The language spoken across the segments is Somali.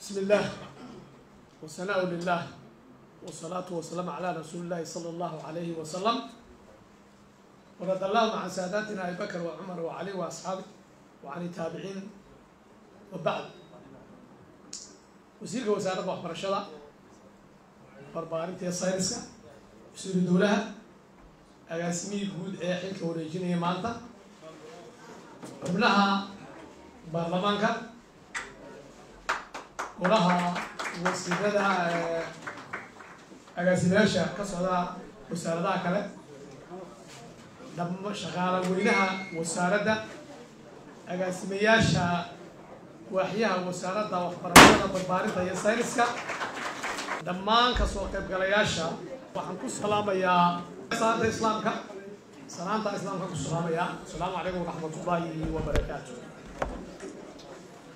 بسم الله والثناء لله والصلاة والسلام على رسول الله صلى الله عليه وسلم ورضي الله عن ساداتنا أبي بكر وعمر وعلي وأصحابه وعن التابعين وبعد وزير وزارة waxbarashada barbaarinta sayniska wasiir dowlaha agaasimihii guud ee xilka wareejinaya maanta xubnaha baarlamaanka golaha wasiirada agaasimayaasha ka socda wasaaradaha kale dhammaan shaqaalaha weynaha wasaaradda agaasimayaasha waaxyaha wasaaradda waxbarashada barbaarinta iyo sayniska dhammaan ka soo qaybgalayaasha waxaan ku salaamayaa salaanta islaamka ku salaamayaa assalaamu calaykum waraxmatullaahi wabarakaatuh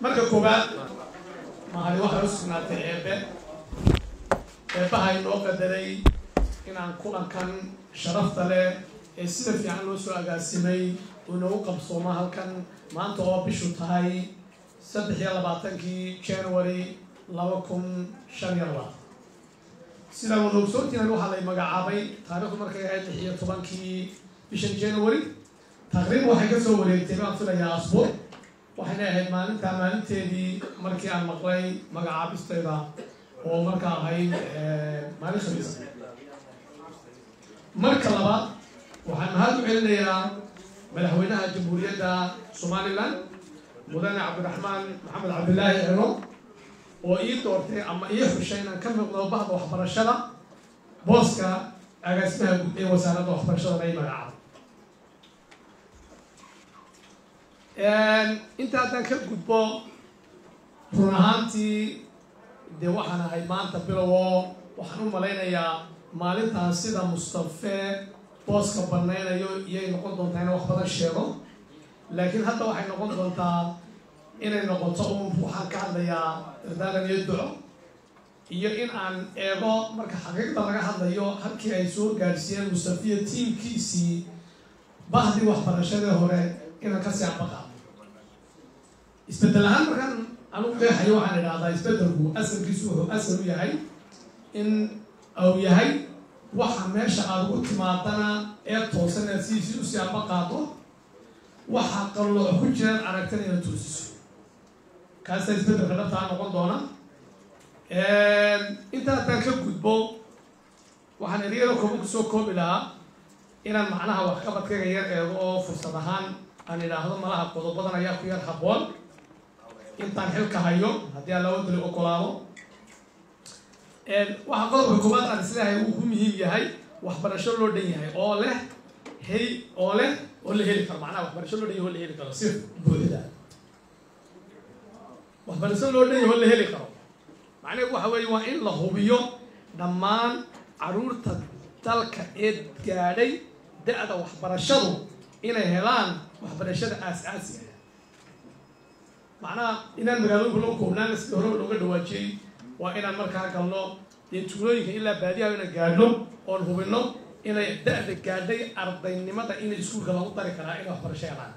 marka koowaad mahadi waxay u sugnaatay eebbaha inoo qadaray inaan kulankan sharafta leh ee sida fiican loo soo agaasimay oo inoogu qabsooma halkan maanta oo bishu tahay 23 January 2025 sida wada ogsoontiina waxaa la magacaabay taariikhdu markay ahayd 16 bisha January taqriiban waxay ka soo wareegtay baan filayaa asbuuc waxayna ahayd maalinteedii markii aan maqlay magacaabisteeda oo markaa ahayd maalin khamiis marka labaad waxaan mahad u celinayaa madaxweynaha jamhuuriyadda Somaliland mudane cabdiraxmaan maxamed cabdilaahi ciro oo ii doortay ama ii xushay inaan ka muuqdo bahda waxbarashada booska agaasimaha guud ee wasaaradda waxbarashada ay magacaabay inta haddaan ka gudbo run ahaantii dee waxaan ahay maanta bilowo waxaan u malaynayaa maalintaas sida Mustafe booska banaynayo iyay noqon doontaa in wax badan sheego laakiin hadda waxay noqon doontaa inay noqoto waxaan ka hadlayaa dardaaran iyo duco iyo in aan eego marka xaqiiqda laga hadlayo halkii ay soo gaarsiiyeen Mustafiya tiimkiisii bahdii waxbarashada hore inaan ka sii abaqaado isbedel ahaan markaan anu qeexayo waxaan idhaahdaa isbedelku asalkiisu wuxuu asal u yahay in uu yahay waxa meesha aad ugu timaadana ee toosan ee si u sii abaqaado waxa qalooc ku jiraan aragtida inaad toosiso kaas isbedelka dhabta noqon doona inta haddaan ka gudbo waxaan eriyada kooban kusoo koobi lahaa inaan macnaha waxqabadkayga yar eego oo fursad ahaan aan idhaahdo malaha qodobadan ayaa ku yar habboon intaan xilka hayo haddii aan laba dali ogolaado waxa qodobka koobaad aan isleeyahay uu ku muhiim yahay waxbarasho loo dhan yahay oo la heli karo macnaha waxbarasho loo dhan yahay oo la heli karo si buuxda waxbarasho loo dhan yahay oo la heli karo macnaheedu waxa weeye waa in la hubiyo dhammaan caruurta dalka ee gaadhay da'da waxbarashadu inay helaan waxbarashada aasaasiga macnaha inaan magaalooyinka loo koobnaan sidii hore looga dhawaajiyey waa inaan markaa galno dee tuulooyinka ilaa baadiyaha inaan gaadhno oon hubinno inay da'da gaadhay ardaynimada inay iskuulka lagu dari karaa inay waxbarasho helaan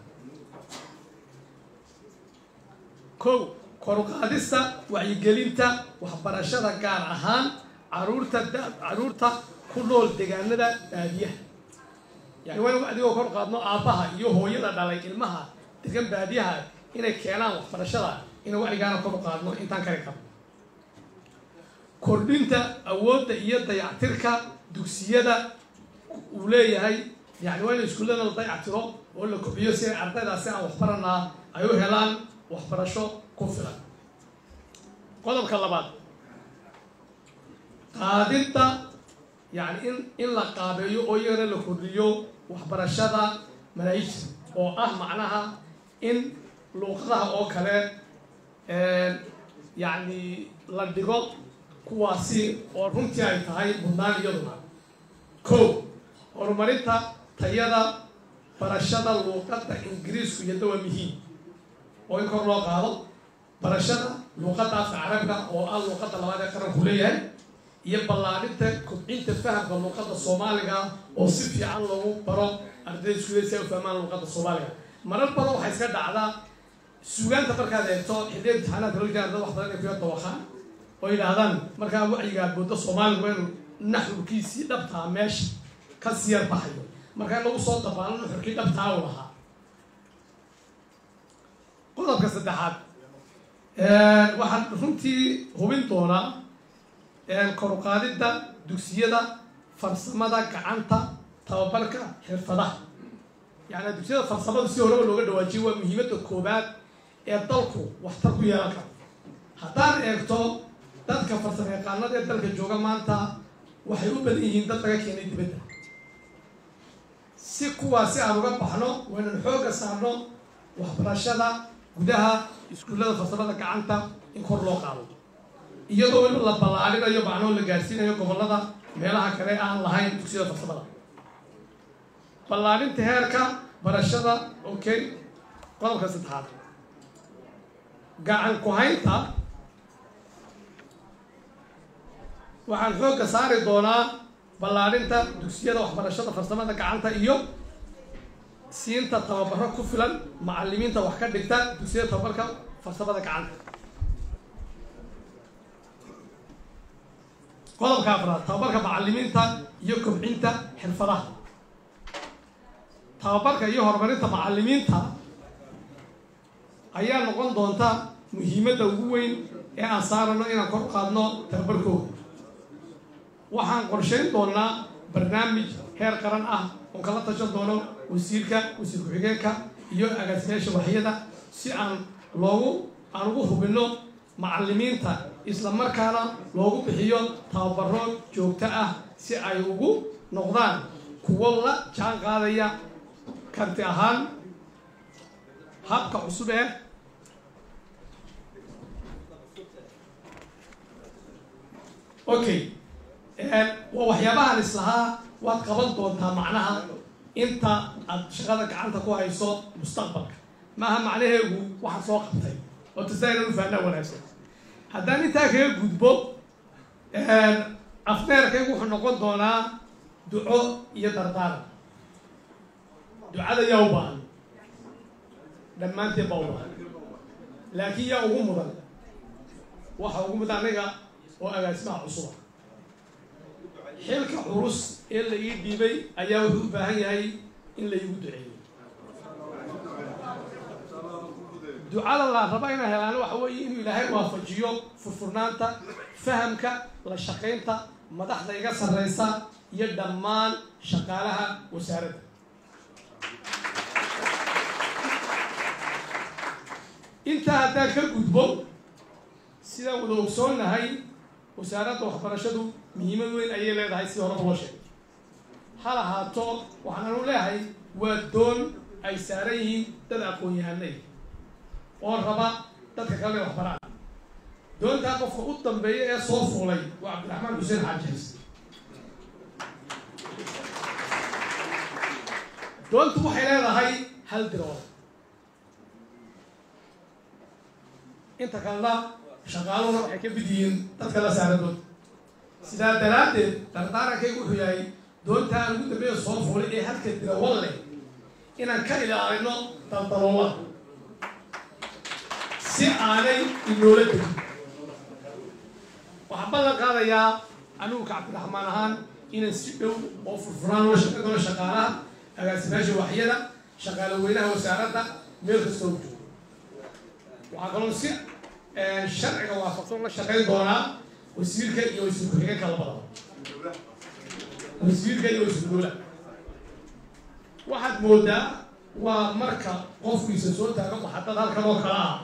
kow kor u qaadista wacyigelinta waxbarashada gaar ahaan caruurta ku nool deegaanada baadiyaha yani waa in adigoo kor qaadno aabbaha iyo hooyada dhalay ilmaha degan baadiyaha inay keenaan waxbarashada inay wacyigaana kor u qaadno intaan kari karno kordhinta awoodda iyo dayactirka dugsiyada uu leeyahay yani waa in iskuullada la dayactiro oo la kobciyo si ay ardaydaasi aan waxbaranaa ay u helaan waxbarasho ku filan qodobka labaad qaadinta yani in la qaabeeyo oo iyagana la kordhiyo waxbarashada manaahijta oo ah macnaha in luuqadaha oo kale yani la dhigo kuwaasi oo runtii ay tahay mudnaan iyaduna kow horumarinta tayada barashada luuqadda ingiriisku iyada waa muhiim oo in kor loo qaado barashada luuqadda afka carabka oo ah luuqadda labaad ee qaranku leeyahay iyo ballaarinta kobcinta fahamka luuqadda soomaaliga oo si fiican loogu baro ardayda iskuulada si ay u fahmaan luuqadda soomaaliga marar badan waxay iska dhacdaa سوغان تبركا ديتو حديد امتحانات لو جاء دad wax badan ay ku tawaqaan oo ilaahdaan marka wacyiga booda Soomaaliga weyn naxurkiisi dhabta meesh ka siyar baxayo marka lagu soo dabaalno xurkii dhabta u lahaa qodobka saddexaad waxaan runtii hubin doonaa kor u qaadida dugsiyada farsamada gacanta tababarka xirfadaha يعني dugsiyada farsamada si hore looga dhawaajiyo waa muhiimada koobaad ee dalku waxtar ku yeelan karo haddaan eegto dadka farsamo yaqaanada ee dalka jooga maanta waxay u badan yihiin dad laga keenay dibadda si kuwaasi aan uga baxno waynaan xooga saarno waxbarashada gudaha iskuullada farsamada gacanta in kor loo qaado iyadoo weliba la ballaarinayo macnoo la gaarsiinayo gobollada meelaha kale aan lahayn dugsiyada farsamada ballaarinta heerka barashada okay qodobka saddexaad gacan ku haynta waxaan xooga saari doonaa ballaarinta dugsiyada waxbarashada farsamada gacanta iyo siinta tababaro ku filan macallimiinta wax ka dhigta dugsiyada tababarka farsamada gacanta qodobka afraad tababarka macallimiinta iyo kobcinta xirfadaha tababarka iyo horumarinta macallimiinta ayaa noqon doonta muhiimadda ugu weyn ee aan saarano inaan kor qaadno tababarkooda waxaan qorsheyn doonaa barnaamij heer qaran ah oo kala tashan doono wasiirka wasiir ku-xigeenka iyo agaasimayaasha waxyada si aan ugu hubino macallimiinta isla markaana loogu bixiyo tababaro joogto ah si ay ugu noqdaan kuwo la jaan qaadaya karti ahaan habka cusub ee okay waa waxyaabahan islahaa waad qaban doontaa macnaha inta aad shaqada gacanta ku hayso mustaqbalka maaha macnaheegu waxa soo qabtay oo tasayna u fahnaa wanaagsan haddaan intaa kaga gudbo afneerkaygu wuxuu noqon doonaa duco iyo dardaaran ducada yaa u baahan dhammaanteen baa u baahan laakiin yaa ugu mudan waxa ugu mudan aniga oo agaasimaha cusuba xilka culus ee la ii dhiibay ayaa wuxuu u baahan yahay in la iigu duceeyo ducada la raba inaan helaano waxa weeye inuu ilaahay waafajiyo furfurnaanta fahamka la shaqaynta madaxda iga sarreysa iyo dhammaan shaqaalaha wasaaradda intaa haddaan ka gudbo sidaan wada ogsoonahay wasaaradda waxbarashadu muhiimad weyn ayay leedahay si horeba loo sheegay hal ahaato waxaanu leeyahay waa doon ay saaran yihiin dad aqoon-yahanay oo raba dadka kale waxbaraan doontaa qofka u dambeeya ee soo fuulay waa cabdiraxmaan xuseen xaaji doontu waxay leedahay hal dirood inta kalena shaqaaluhuna waxay ka mid yihiin dadka la saara doonta sidaa daraaddeed dardaarankaygu wuxuu yahay doontaa aan ugu dambeeya soo fuulay ee halka dirawal leh inaan ka ilaalino daldaloolada si aanay inoola degin waxaan ballan qaadayaa anigu ka cabdiraxmaan ahaan inaan si dhow oo furfuraan loo shaqayn doono shaqaalaha agaasimayaasha waxyada shaqaale weynaha wasaaradda meel kastoo joogo waxaa kaloo si sharciga waafaqsan la shaqayn doonaa wasiirka iyo wasiir ku-xigeenka labadaba wasiirka iyo wasiir dowla waxaad moodaa waa marka qofkiisa soo taago maxadad halkan oo kale ah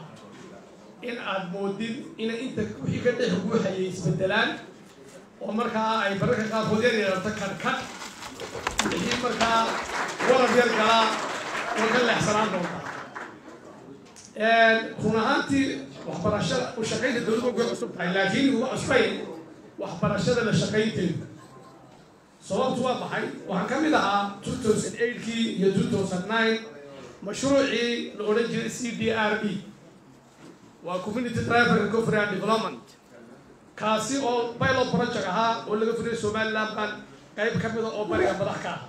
in aad moodid inay inta wixii ka dhex guuxayay isbedelaan oo markaa ay bararka qaarkood yar yeelato kadhkadh wixii markaa warad yar galaa oo ka leexsanaan doontaa run ahaantii waxbarashada u shaqaynta dowladda way cusub tahay laakiin ugu cusbayn waxbarashada la shaqaynteedu sababtu waa maxay waxaan ka mid ahaa 2008kii iyo 2009 mashruucii la odhan jiray CDRE waa community driver recovery and development kaasi oo pilot project ahaa oo laga fuliyay Somaliland baan qayb ka mid ah oo bariga madax ka ah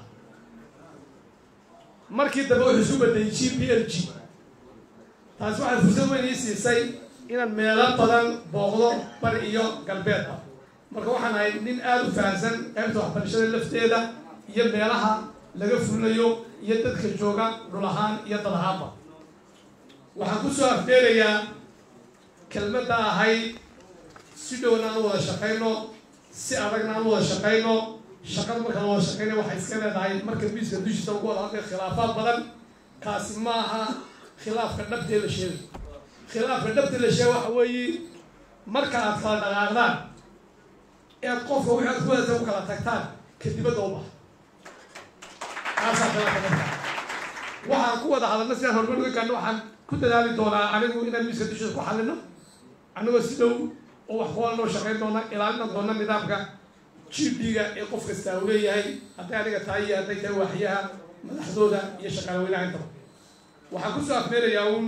markii dambe wuxuu isu bedelay GPLG taasi waxay fursad weyn ii siisay inaan meelo badan booqdo bari iyo galbeedba marka waxaan ahay nin aad u fahamsan qaybta waxbarashada lafteeda iyo meelaha laga fulinayo iyo dadka jooga dhul ahaan iyo dad ahaanba waxaan ku soo afbeerayaa kelmadda ahayd si dhowna aan wada shaqayno si adagna aan wada shaqayno shaqada markaan wada shaqayna waxay iska leedahay marka miiska dushiisa ugu wada hadlay khilaafaad badan kaasi maaha khilaafka dhabtee la sheegay khilaafka dhabtee la sheegay waxa weeye marka aad kala dhaqaaqdaan ee qofka wixii aad ku wadata u kala tagtaan kadibadda u baxa kaasaa khilaafka dhabta waxaan ku wada hadalna sidaan horumar uga gaadhno waxaan ku dadaali doonaa anigu inaan miiska dushiisa ku xallino anigoo si dhow oo wax kuwal noo shaqayn doona ilaalina doona nidaamka GP-ga ee qof kasta uu leeyahay hadday aniga tahay iyo hadday tahay waaxyaha madaxdooda iyo shaqaalaweynaha intaba waxaan ku soo afmeerayaa uun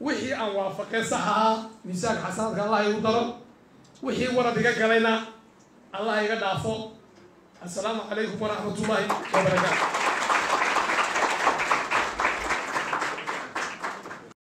wixii aan waafaqay sax ahaa miisaanka xasanaadka allah igu daro wixii warad iga galayna allah iga dhaafo assalaamu calaykum waraxmatullaahi wabarakaatu